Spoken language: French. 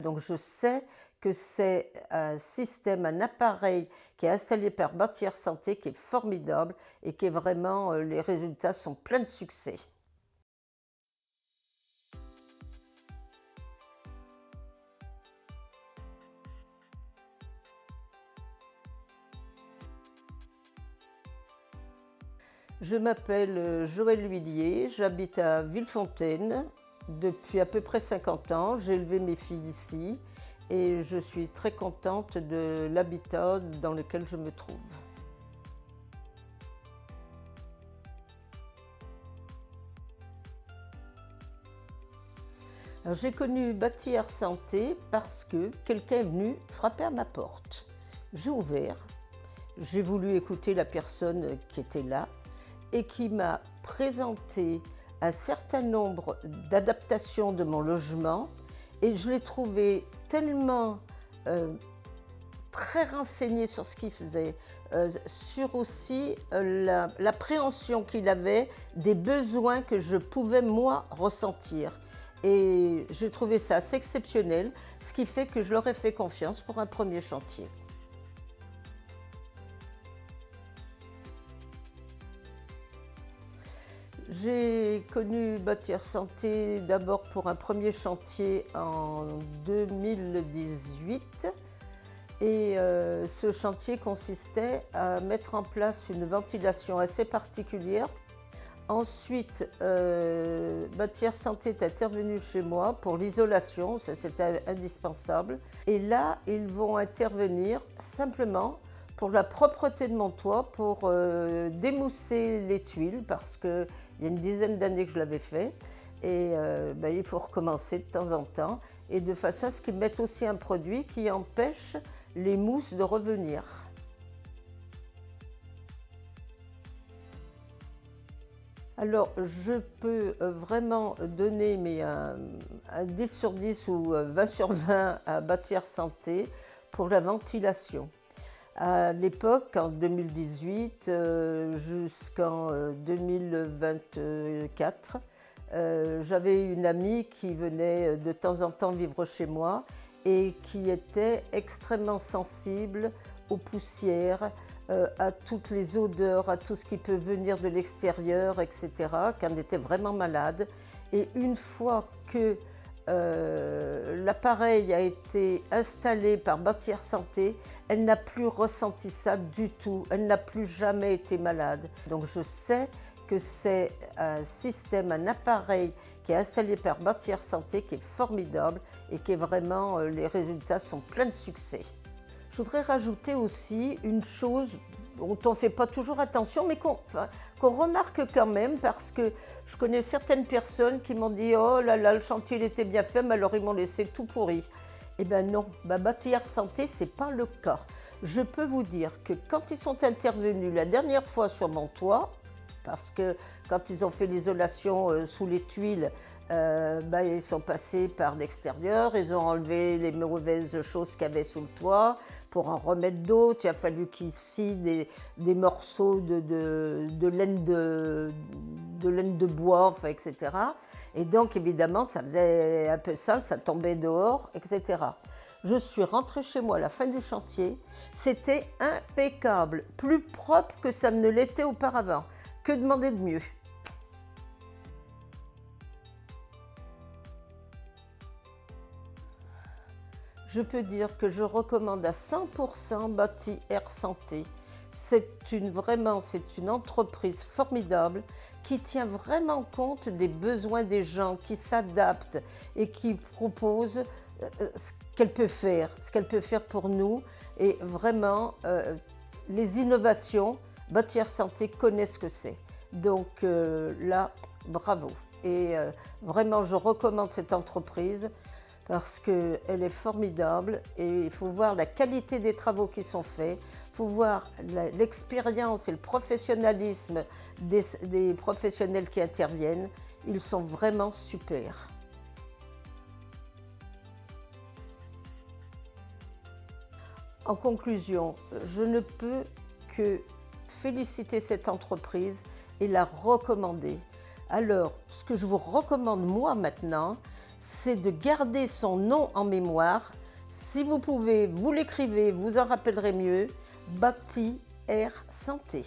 Donc je sais que c'est un système, un appareil qui est installé par Bâtir Santé qui est formidable et qui est vraiment, les résultats sont pleins de succès. Je m'appelle, Joëlle Huillier, j'habite à Villefontaine depuis à peu près 50 ans. J'ai élevé mes filles ici et je suis très contente de l'habitat dans lequel je me trouve. Alors, j'ai connu Bâtir Santé parce que quelqu'un est venu frapper à ma porte. J'ai ouvert, j'ai voulu écouter la personne qui était là et qui m'a présenté un certain nombre d'adaptations de mon logement et je l'ai trouvé tellement très renseigné sur ce qu'il faisait, sur aussi l'appréhension qu'il avait des besoins que je pouvais moi ressentir. Et j'ai trouvé ça assez exceptionnel, ce qui fait que je leur ai fait confiance pour un premier chantier. J'ai connu Bâtir Santé d'abord pour un premier chantier en 2018 et ce chantier consistait à mettre en place une ventilation assez particulière. Ensuite, Bâtir Santé est intervenu chez moi pour l'isolation, ça c'était indispensable. Et là, ils vont intervenir simplement pour la propreté de mon toit, pour démousser les tuiles, parce qu'il y a une dizaine d'années que je l'avais fait. Et il faut recommencer de temps en temps, et de façon à ce qu'ils mettent aussi un produit qui empêche les mousses de revenir. Alors, je peux vraiment donner un 10 sur 10 ou 20 sur 20 à Bâtir Santé pour la ventilation. À l'époque, en 2018 jusqu'en 2024, j'avais une amie qui venait de temps en temps vivre chez moi et qui était extrêmement sensible aux poussières, à toutes les odeurs, à tout ce qui peut venir de l'extérieur, etc., qu'elle était vraiment malade. Et une fois que l'appareil a été installé par Bâtir Santé, elle n'a plus ressenti ça du tout, elle n'a plus jamais été malade. Donc je sais que c'est un système, un appareil qui est installé par Bâtir Santé qui est formidable et qui est vraiment, les résultats sont pleins de succès. Je voudrais rajouter aussi une chose dont on ne fait pas toujours attention, mais qu'on remarque quand même, parce que je connais certaines personnes qui m'ont dit « Oh là là, le chantier il était bien fait, mais alors ils m'ont laissé tout pourri ». Eh bien non, Bâtir Santé, ce n'est pas le cas. Je peux vous dire que quand ils sont intervenus la dernière fois sur mon toit, parce que quand ils ont fait l'isolation sous les tuiles, ils sont passés par l'extérieur, ils ont enlevé les mauvaises choses qu'il y avait sous le toit pour en remettre d'autres. Il a fallu qu'ils scient des morceaux de laine de bois, enfin, etc. Et donc évidemment ça faisait un peu sale, ça tombait dehors, etc. Je suis rentrée chez moi à la fin du chantier, c'était impeccable, plus propre que ça ne l'était auparavant. Que demander de mieux? Je peux dire que je recommande à 100% Bâtir Santé. C'est une entreprise formidable qui tient vraiment compte des besoins des gens, qui s'adapte et qui propose ce qu'elle peut faire pour nous. Et vraiment, les innovations, Bâtir Santé connaît ce que c'est. Donc là, bravo. Et vraiment, je recommande cette entreprise parce qu'elle est formidable et il faut voir la qualité des travaux qui sont faits, il faut voir l'expérience et le professionnalisme des professionnels qui interviennent. Ils sont vraiment super. En conclusion, je ne peux que féliciter cette entreprise et la recommander. Alors, ce que je vous recommande moi maintenant, c'est de garder son nom en mémoire. Si vous pouvez, vous l'écrivez, vous en rappellerez mieux. Bhakti Air Santé.